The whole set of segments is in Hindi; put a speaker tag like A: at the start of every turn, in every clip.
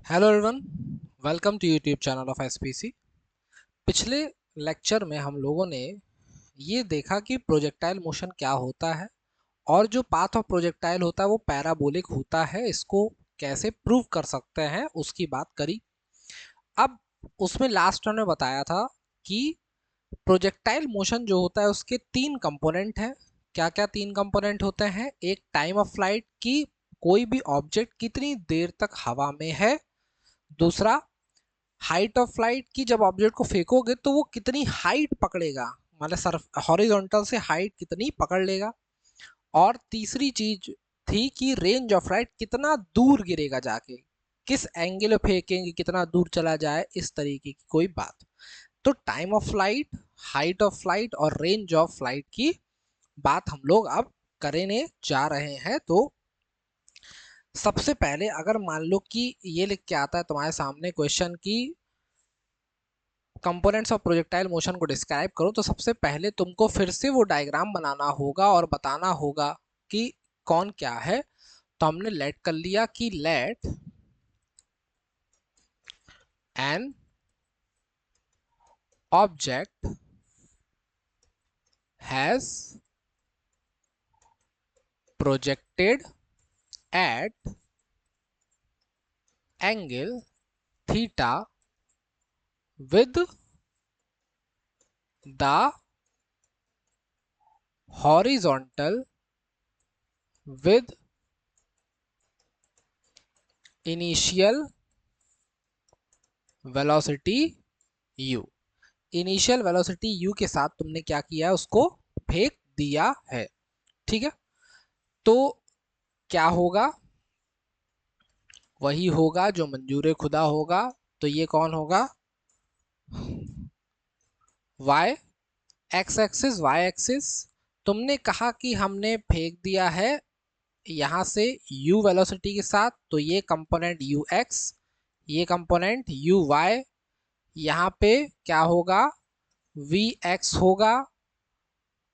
A: Hello everyone, welcome to YouTube channel of SPC. पिछले लेक्चर में हम लोगों ने ये देखा कि प्रोजेक्टाइल मोशन क्या होता है और जो पाथ ऑफ प्रोजेक्टाइल होता है वो पैराबोलिक होता है। इसको कैसे प्रूव कर सकते हैं उसकी बात करी। अब उसमें लास्ट हमने बताया था कि प्रोजेक्टाइल मोशन जो होता है उसके तीन कंपोनेंट हैं। क्या क्या तीन कंपोनेंट होते हैं? एक टाइम ऑफ फ्लाइट की, कोई भी ऑब्जेक्ट कितनी देर तक हवा में है। दूसरा, हाइट ऑफ फ्लाइट की, जब ऑब्जेक्ट को फेंकोगे तो वो कितनी हाइट पकड़ेगा, मतलब सर हॉरिजॉन्टल से हाइट कितनी पकड़ लेगा। और तीसरी चीज थी कि रेंज ऑफ फ्लाइट, कितना दूर गिरेगा जाके, किस एंगल में फेंकेंगे, कितना दूर चला जाए, इस तरीके की कोई बात। तो time of flight, height of flight और रेंज ऑफ फ्लाइट की बात हम लोग अब करने जा रहे हैं। तो सबसे पहले अगर मान लो कि ये लिख के आता है तुम्हारे सामने क्वेश्चन की कंपोनेंट्स ऑफ प्रोजेक्टाइल मोशन को डिस्क्राइब करो, तो सबसे पहले तुमको फिर से वो डायग्राम बनाना होगा और बताना होगा कि कौन क्या है। तो हमने लेट कर लिया कि let an object has projected at angle theta with the horizontal with initial velocity u। Initial velocity u के साथ तुमने क्या किया है, उसको फेंक दिया है। ठीक है, तो क्या होगा? वही होगा जो मंजूर खुदा होगा। तो ये कौन होगा? y x axis, y axis. तुमने कहा कि हमने फेंक दिया है यहां से u वेलोसिटी के साथ, तो ये कंपोनेंट u x, ये कंपोनेंट u y। यहाँ पे क्या होगा? v x होगा,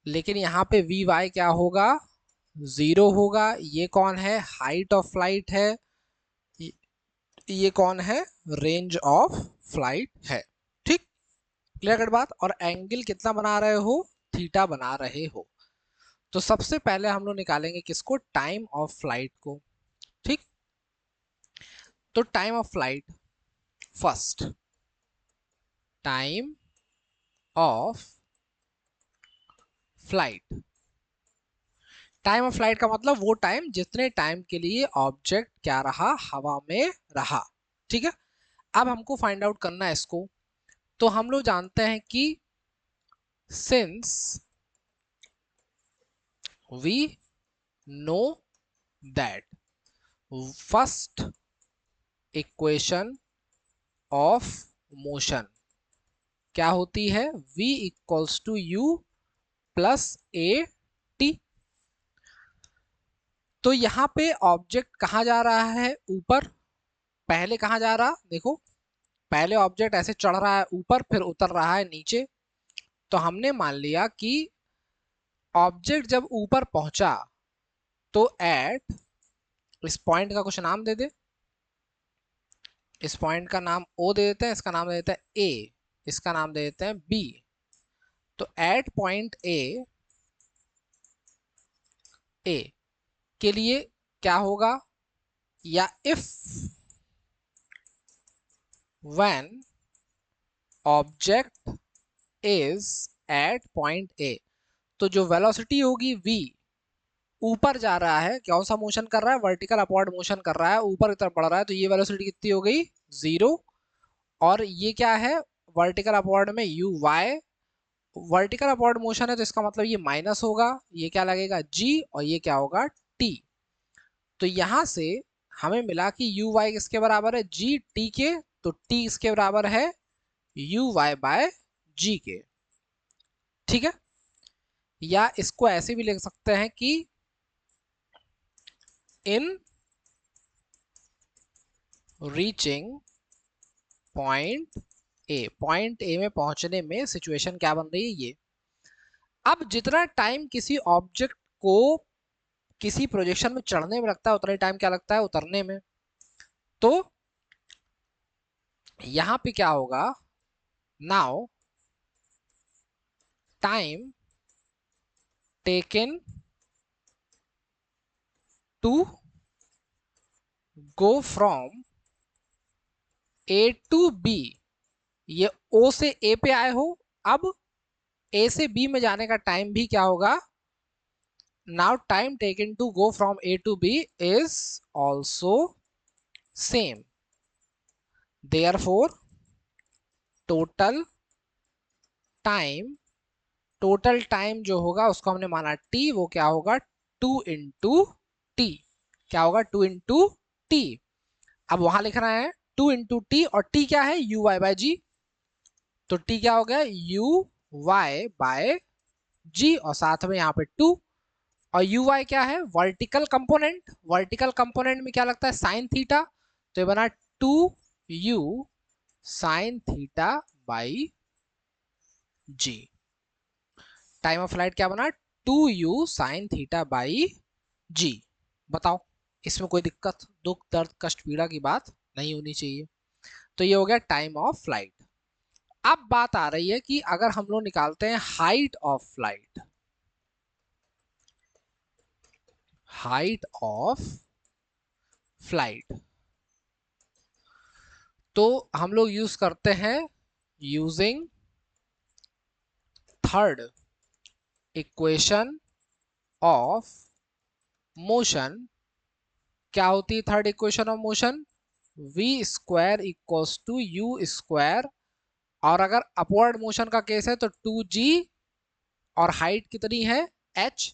A: लेकिन यहाँ पे v y क्या होगा? 0 होगा। ये कौन है? हाइट ऑफ फ्लाइट है। ये कौन है? रेंज ऑफ फ्लाइट है। ठीक, क्लियर कट बात। और एंगल कितना बना रहे हो? थीटा बना रहे हो। तो सबसे पहले हम लोग निकालेंगे किसको? टाइम ऑफ फ्लाइट को। ठीक, तो time of flight, first time of flight. Time of flight का मतलब वो टाइम जितने टाइम के लिए ऑब्जेक्ट क्या रहा? हवा में रहा। ठीक है, अब हमको फाइंड आउट करना है इसको। तो हम लोग जानते हैं कि since we know that first equation of motion क्या होती है? v equals to u plus a t. तो यहां पे ऑब्जेक्ट कहां जा रहा है? ऊपर। पहले कहां जा रहा? देखो, पहले ऑब्जेक्ट ऐसे चढ़ रहा है ऊपर, फिर उतर रहा है नीचे। तो हमने मान लिया कि ऑब्जेक्ट जब ऊपर पहुंचा तो एट, इस पॉइंट का कुछ नाम दे दे। इस पॉइंट का नाम ओ दे देते हैं, इसका नाम दे देते हैं ए, इसका नाम दे देते हैं बी। तो एट पॉइंट ए के लिए क्या होगा? या if when object is at point A, तो जो वेलोसिटी होगी v, ऊपर जा रहा है, कौन सा मोशन कर रहा है? वर्टिकल अपवर्ड मोशन कर रहा है, ऊपर की तरफ बढ़ रहा है, तो ये वेलोसिटी कितनी हो गई? 0। और ये क्या है? वर्टिकल अपवर्ड में u y, vertical upward motion है तो इसका मतलब ये माइनस होगा, ये क्या लगेगा? g, और ये क्या होगा? t। तो यहां से हमें मिला कि u y किसके बराबर है? g t के। तो t इसके बराबर है u y बाय g के। ठीक है, या इसको ऐसे भी लिख सकते हैं कि इन reaching point A, point A में पहुंचने में सिचुएशन क्या बन रही है? ये। अब जितना टाइम किसी ऑब्जेक्ट को किसी प्रोजेक्शन में चढ़ने में लगता है, उतना ही टाइम क्या लगता है? उतरने में। तो यहां पे क्या होगा, now time taken to go from A to B, ये ओ से ए पे आए हो, अब ए से बी में जाने का टाइम भी क्या होगा, now time taken to go from A to B is also same, therefore total time, total time जो होगा उसको हमने माना टी, वो क्या होगा 2 × टी, क्या होगा 2 × टी। अब वहां लिखना है 2 × टी, और टी क्या है uy/g, तो टी क्या हो गया uy/g, और साथ में यहाँ पे 2, और uy क्या है वर्टिकल कंपोनेंट, वर्टिकल कंपोनेंट में क्या लगता है साइन थीटा, तो ये बना 2u sine theta by g. Time of flight क्या बना 2u साइन थीटा बाई जी। बताओ इसमें कोई दिक्कत, दुख दर्द कष्ट पीड़ा की बात नहीं होनी चाहिए। तो ये हो गया टाइम ऑफ फ्लाइट। अब बात आ रही है कि अगर हम लोग निकालते हैं height of flight, height of flight, तो हम लोग यूज करते हैं using third equation of motion. क्या होती है third equation of motion, v² = u², और अगर अपवर्ड मोशन का केस है तो 2g, और हाइट कितनी है h,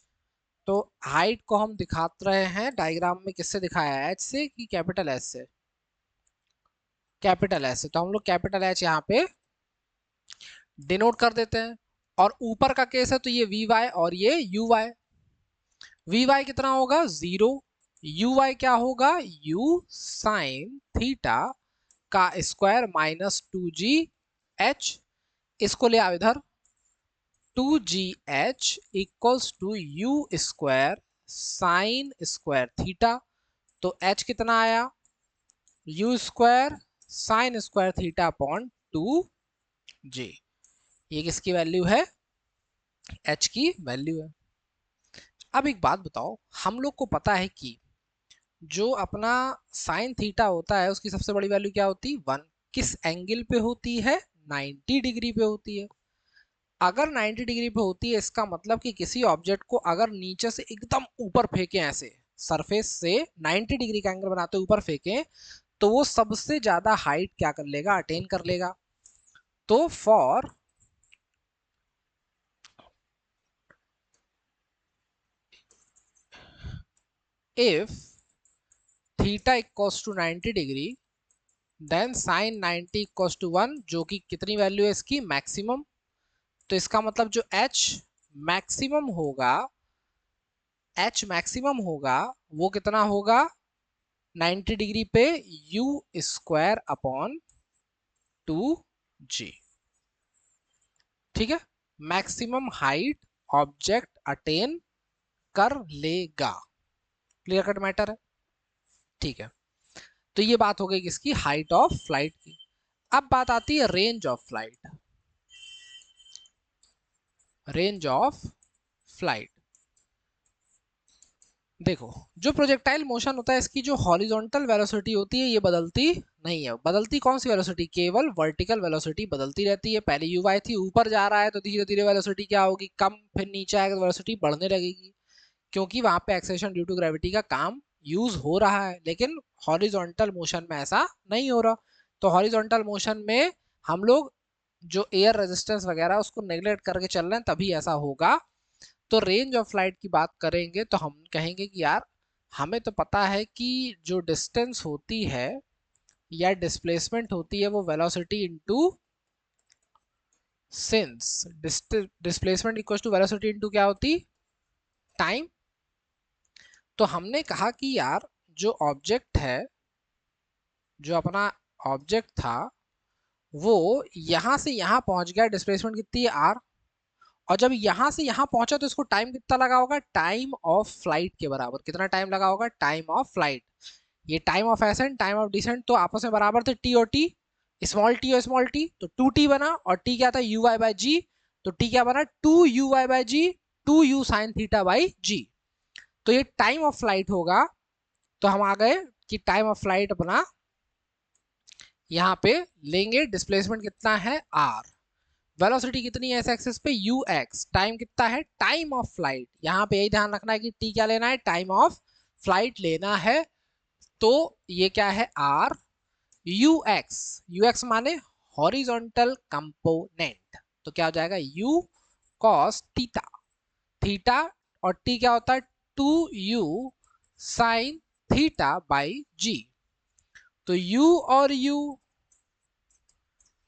A: तो हाइट को हम दिखा रहे हैं डायग्राम में, किससे दिखाया है h से कि कैपिटल एस से, कैपिटल एस से, तो हम लोग कैपिटल एच यहाँ पे डिनोट कर देते हैं। और ऊपर का केस है तो ये वी वाई और ये यू वाई, वी वाई कितना होगा 0, यू वाई क्या होगा u साइन थीटा का स्क्वायर -2gh, इसको ले आओ इधर, 2gh = u² साइन थीटा, तो h कितना आया u² sine theta upon 2g, ये किसकी वैल्यू है h की वैल्यू है। अब एक बात बताओ, हम लोग को पता है कि जो अपना साइन थीटा होता है उसकी सबसे बड़ी वैल्यू क्या होती है 1, किस एंगल पे होती है 90 डिग्री पे होती है। अगर 90 डिग्री पे होती है इसका मतलब कि किसी ऑब्जेक्ट को अगर नीचे से एकदम ऊपर फेंके, ऐसे सरफेस से 90 डिग्री का एंगल बनाते ऊपर फेंके, तो वो सबसे ज्यादा हाइट क्या कर लेगा अटेन कर लेगा। तो for if theta equals to 90 degree then sine 90 equals to 1, जो कि कितनी वैल्यू है इसकी मैक्सिमम, तो इसका मतलब जो h मैक्सिमम होगा, h मैक्सिमम होगा वो कितना होगा 90 डिग्री पे u² अपॉन 2g, ठीक है, मैक्सिमम हाइट ऑब्जेक्ट अटेन कर लेगा। क्लियर कट मैटर है, ठीक है। तो ये बात हो गई किसकी हाइट ऑफ फ्लाइट की। अब बात आती है range of flight, range of flight. देखो जो प्रोजेक्टाइल मोशन होता है इसकी जो हॉरिजॉन्टल वेलोसिटी होती है ये बदलती नहीं है। बदलती कौन सी वेलोसिटी, केवल वर्टिकल वेलोसिटी बदलती रहती है। पहले यू वाई थी, ऊपर जा रहा है तो धीरे धीरे वेलोसिटी क्या होगी कम, फिर नीचे आएगा तो वेलोसिटी बढ़ने लगेगी, क्योंकि वहां पे एक्सेलरेशन ड्यू टू ग्रेविटी का काम यूज हो रहा है। लेकिन हॉरिजॉन्टल मोशन में ऐसा नहीं हो रहा, तो हॉरिजॉन्टल मोशन में हम लोग जो एयर रेजिस्टेंस वगैरह उसको नेग्लेक्ट करके चल रहे हैं, तभी ऐसा होगा। तो रेंज ऑफ फ्लाइट की बात करेंगे तो हम कहेंगे कि यार हमें तो पता है कि जो डिस्टेंस होती है या डिस्प्लेसमेंट होती है वो velocity into, since displacement equals to velocity into क्या होती टाइम, तो हमने कहा कि यार जो ऑब्जेक्ट है, जो अपना ऑब्जेक्ट था वो यहां से यहां पहुंच गया, डिस्प्लेसमेंट कितनी है r, और जब यहां से यहां पहुंचा तो इसको टाइम कितना लगा होगा टाइम ऑफ फ्लाइट के बराबर। कितना टाइम लगा होगा टाइम ऑफ फ्लाइट, ये time of ascent time of descent तो आपस में बराबर थे टी और टी, स्मॉल टी और स्मॉल टी, तो 2t बना, और t क्या था यू वाई बाई जी, तो t क्या बना 2u by g, 2u sine theta by g. तो ये टाइम ऑफ फ्लाइट होगा। तो हम आ गए कि टाइम ऑफ फ्लाइट अपना यहाँ पे लेंगे, डिस्प्लेसमेंट कितना है r, वेलोसिटी कितनी है इस एक्सिस पे ux, टाइम कितना है टाइम ऑफ फ्लाइट, यहाँ पे यही ध्यान रखना है कि t क्या लेना है टाइम ऑफ फ्लाइट लेना है। तो ये क्या है r, ux माने हॉरिजॉन्टल कंपोनेंट, तो क्या हो जाएगा u cos थीटा, थीटा और t क्या होता है 2u sine theta by g. तो u और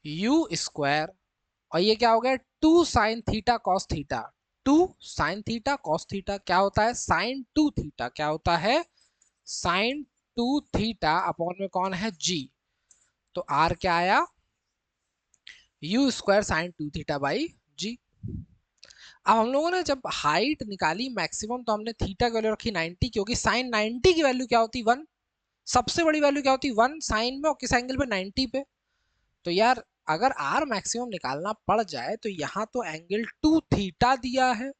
A: u स्क्वायर, और ये क्या हो गया 2 sine theta cos theta, 2 sine theta cos theta क्या होता है साइन 2 थीटा, क्या होता है साइन 2 थीटा अपॉन में कौन है जी। तो r क्या आया u square sine 2 theta by g. अब हम लोगों ने जब हाइट निकाली मैक्सिमम, तो हमने थीटा की वैल्यू रखी 90, क्योंकि साइन 90 की वैल्यू क्या होती 1, सबसे बड़ी वैल्यू क्या होती 1 साइन में, और किस एंगल पे 90 पे। तो यार अगर आर मैक्सिमम निकालना पड़ जाए तो यहाँ तो एंगल 2 थीटा दिया है,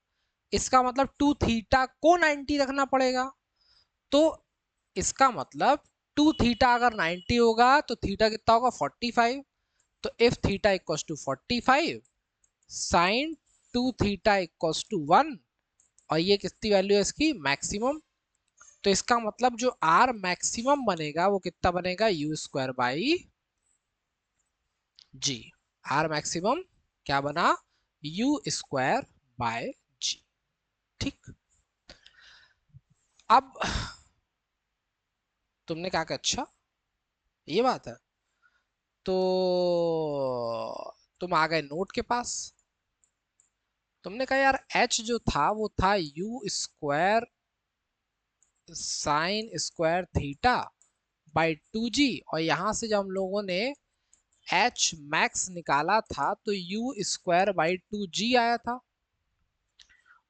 A: इसका मतलब 2 थीटा को 90 रखना पड़ेगा। तो इसका मतलब 2 थीटा अगर 90 होगा तो थीटा कितना होगा 45। तो if theta equals to 45 sine 2 theta equals to 1, और ये कितनी वैल्यू है इसकी मैक्सिमम। तो इसका मतलब जो आर मैक्सिमम बनेगा वो कितना बनेगा u square by g. R maximum क्या बना यू स्क्वायर बाय जी। ठीक, अब तुमने कहा कि अच्छा ये बात है, तो तुम आ गए नोट के पास। तुमने कहा यार एच जो था वो था you square sine square theta by 2g, और यहां से जब हम लोगों ने एच मैक्स निकाला था तो यू स्क्वायर बाई 2g आया था,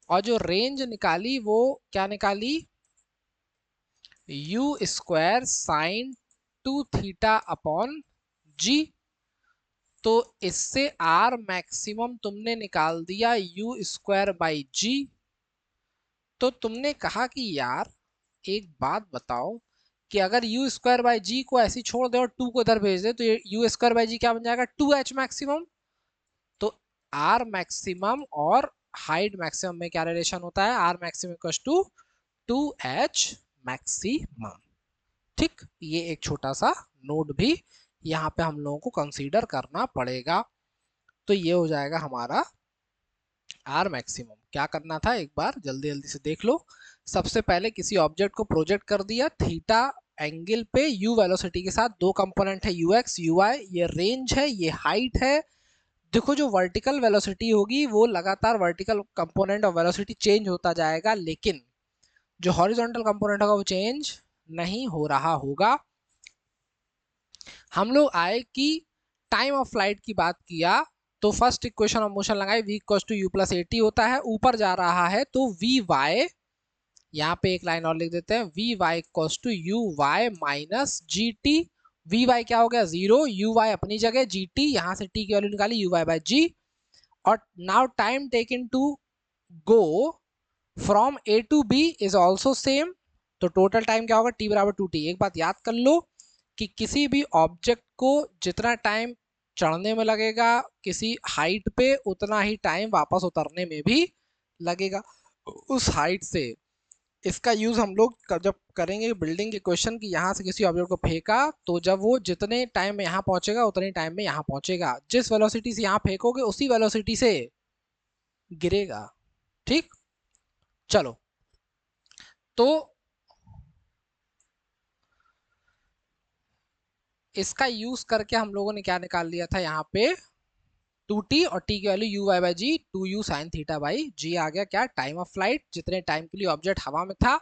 A: और जो रेंज निकाली वो क्या निकाली u square sine 2 theta upon g. तो इससे आर मैक्सिमम तुमने निकाल दिया यू स्क्वायर बाई जी। तो तुमने कहा कि यार एक बात बताओ कि अगर यू स्क्वायर बाई जी को ऐसी छोड़ दे और 2 को इधर भेज दे तो ये यू स्क्वायर बाई जी क्या बन जाएगा 2h मैक्सिमम। तो आर मैक्सिमम और हाइट मैक्सिमम में क्या रिलेशन होता है R maximum equals to 2h maximum. ठीक, ये एक छोटा सा नोट भी यहाँ पे हम लोगों को कंसीडर करना पड़ेगा। तो ये हो जाएगा हमारा आर मैक्सिमम। क्या करना था एक बार जल्दी जल्दी से देख लो। सबसे पहले किसी ऑब्जेक्ट को प्रोजेक्ट कर दिया थीटा एंगल पे यू वेलोसिटी के साथ, दो कंपोनेंट है यू एक्स यू वाई, ये रेंज है ये हाइट है। देखो जो वर्टिकल वेलोसिटी होगी वो लगातार वर्टिकल कंपोनेंट और वेलोसिटी चेंज होता जाएगा, लेकिन जो हॉरिजॉन्टल कंपोनेंट होगा वो चेंज नहीं हो रहा होगा। हम लोग आए कि टाइम ऑफ फ्लाइट की बात किया, तो फर्स्ट इक्वेशन ऑफ मोशन लगाए v equals to u plus a t होता है, ऊपर जा रहा है तो वी वाई, यहाँ पे एक लाइन और लिख देते हैं v y equals to u y minus g t. V y क्या हो गया 0, यू वाई अपनी जगह, जी टी यहाँ से टी की वैल्यू निकाली यू वाई बाई जी। और now time taken to go from A to B is also same, तो टोटल टाइम क्या होगा टी बराबर 2t। एक बात याद कर लो कि किसी भी ऑब्जेक्ट को जितना टाइम चढ़ने में लगेगा किसी हाइट पे, उतना ही टाइम वापस उतरने में भी लगेगा उस हाइट से। इसका यूज हम लोग जब करेंगे बिल्डिंग के क्वेश्चन की, यहाँ से किसी ऑब्जेक्ट को फेंका तो जब वो जितने टाइम में यहाँ पहुंचेगा उतने टाइम में यहाँ पहुंचेगा, जिस वेलोसिटी से यहाँ फेंकोगे उसी वेलोसिटी से गिरेगा। ठीक, चलो तो इसका यूज करके हम लोगों ने क्या निकाल लिया था यहाँ पे 2t, और t की value u y by g 2u sine theta by g आ गया क्या टाइम ऑफ फ्लाइट, जितने टाइम के लिए ऑब्जेक्ट हवा में था।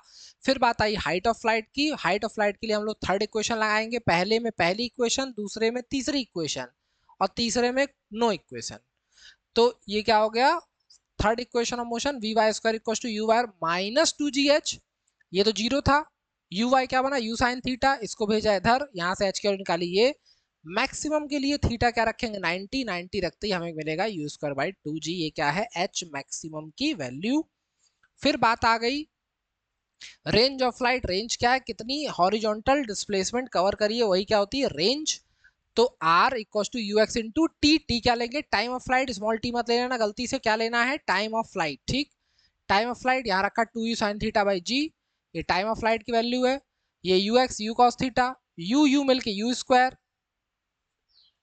A: फिर बात आई हाइट ऑफ फ्लाइट की। हाइट ऑफ फ्लाइट के लिए हम लोग थर्ड इक्वेशन लगाएंगे, पहले में पहली इक्वेशन, दूसरे में तीसरी इक्वेशन, और तीसरे में नो इक्वेशन। तो ये क्या हो गया third equation of motion v y square equal to u y minus 2gh, ये तो जीरो था, यू वाई क्या बना यू साइन थीटा, इसको भेजा इधर, यहाँ से h की वैल्यू निकाली ये मैक्सिमम के लिए थीटा क्या रखेंगे 90, 90 रखते ही हमें मिलेगा यू स्क्वायर बाई 2g। ये क्या है एच मैक्सिमम की वैल्यू। फिर बात आ गई रेंज ऑफ लाइट। रेंज क्या है, कितनी हॉरिजॉन्टल डिस्प्लेसमेंट कवर करिए, वही क्या होती है रेंज। तो r equal to u x into t. T क्या लेंगे time of flight, small t मत ले लेना गलती से, क्या लेना है टाइम ऑफ फ्लाइट। ठीक, टाइम ऑफ फ्लाइट यहाँ रखा 2u sine theta by g, ये टाइम ऑफ फ्लाइट की वैल्यू है। ये u x u cos theta, u u मिलके u square,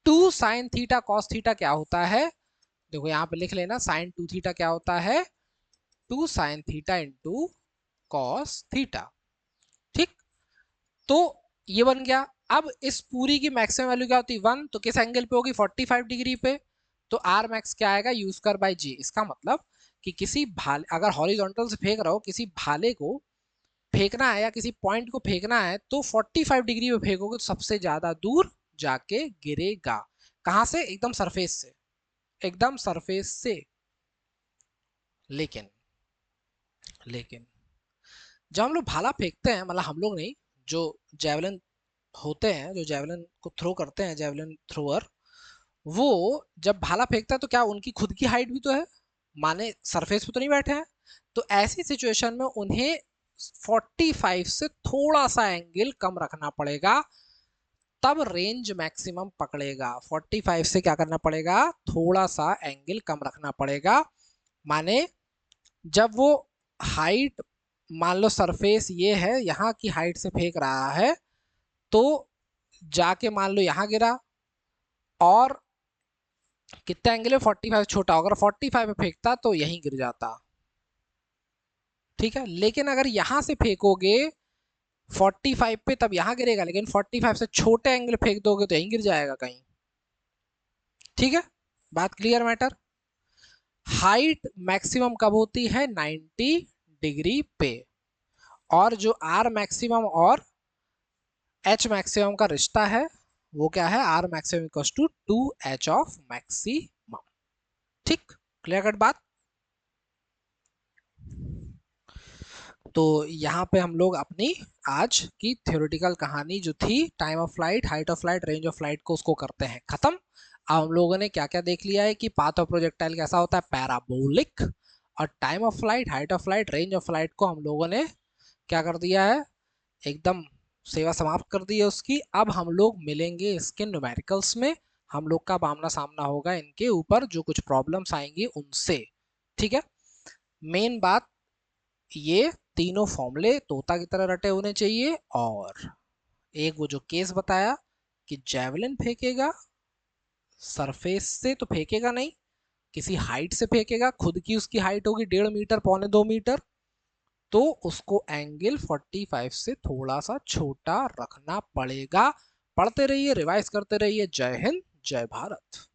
A: 2 sine theta cos theta क्या होता है, देखो यहाँ पे लिख लेना साइन 2 थीटा क्या होता है 2 sine theta into cos theta. ठीक, तो ये बन गया। अब इस पूरी की मैक्सिमम वैल्यू क्या होती है 1, तो किस एंगल पे होगी 45 डिग्री पे, तो आर मैक्स क्या आएगा यू स्क्वायर बाई जी। इसका मतलब कि किसी भाले, अगर हॉरिजॉन्टल से फेंक रहा हो, किसी भाले को फेंकना है या किसी पॉइंट को फेंकना है, तो 45 डिग्री पे फेंकोगे तो सबसे ज्यादा दूर जाके गिरेगा। कहां से, एकदम सरफेस से, एकदम सरफेस से। लेकिन लेकिन जब हम लोग भाला फेंकते हैं, मतलब हम लोग नहीं, जो जेवलिन होते हैं, जो जेवलिन को थ्रो करते हैं, जेवलिन थ्रोअर, वो जब भाला फेंकता है तो क्या उनकी खुद की हाइट भी तो है, माने सरफेस पे तो नहीं बैठे हैं। तो ऐसी सिचुएशन में उन्हें 45 से थोड़ा सा एंगल कम रखना पड़ेगा, तब रेंज मैक्सिमम पकड़ेगा। 45 से क्या करना पड़ेगा, थोड़ा सा एंगल कम रखना पड़ेगा। माने जब वो हाइट, मान लो सरफेस ये है, यहाँ की हाइट से फेंक रहा है, तो जाके मान लो यहाँ गिरा, और कितना एंगल है 45 छोटा, अगर 45 पे फेंकता तो यहीं गिर जाता। ठीक है, लेकिन अगर यहां से फेंकोगे 45 पे तब यहां गिरेगा, लेकिन 45 से छोटे एंगल फेंक दोगे तो यहीं गिर जाएगा कहीं। ठीक है, बात क्लियर मैटर। हाइट मैक्सिमम कब होती है 90 डिग्री पे, और जो आर मैक्सिमम और एच मैक्सिमम का रिश्ता है वो क्या है, R maximum equal to 2h of maximum. ठीक, क्लियर कट बात। तो यहाँ पे हम लोग अपनी आज की थ्योरेटिकल कहानी जो थी time of flight, height of flight, range of flight को, उसको करते हैं खत्म। अब हम लोगों ने क्या क्या देख लिया है कि पाथ ऑफ प्रोजेक्टाइल कैसा होता है पैराबोलिक, और time of flight, height of flight, range of flight को हम लोगों ने क्या कर दिया है, एकदम सेवा समाप्त कर दी है उसकी। अब हम लोग मिलेंगे इसके न्यूमेरिकल्स में, हम लोग का आमना सामना होगा इनके ऊपर, जो कुछ प्रॉब्लम्स आएंगी उनसे। ठीक है, मेन बात ये तीनों फॉर्मूले तोता की तरह रटे होने चाहिए, और एक वो जो केस बताया कि जेवलिन फेंकेगा सरफेस से तो फेंकेगा नहीं, किसी हाइट से फेंकेगा, खुद की उसकी हाइट होगी 1.5 मीटर, 1.25 मीटर, तो उसको एंगल 45 से थोड़ा सा छोटा रखना पड़ेगा। पढ़ते रहिए, रिवाइज करते रहिए। जय हिंद, जय भारत।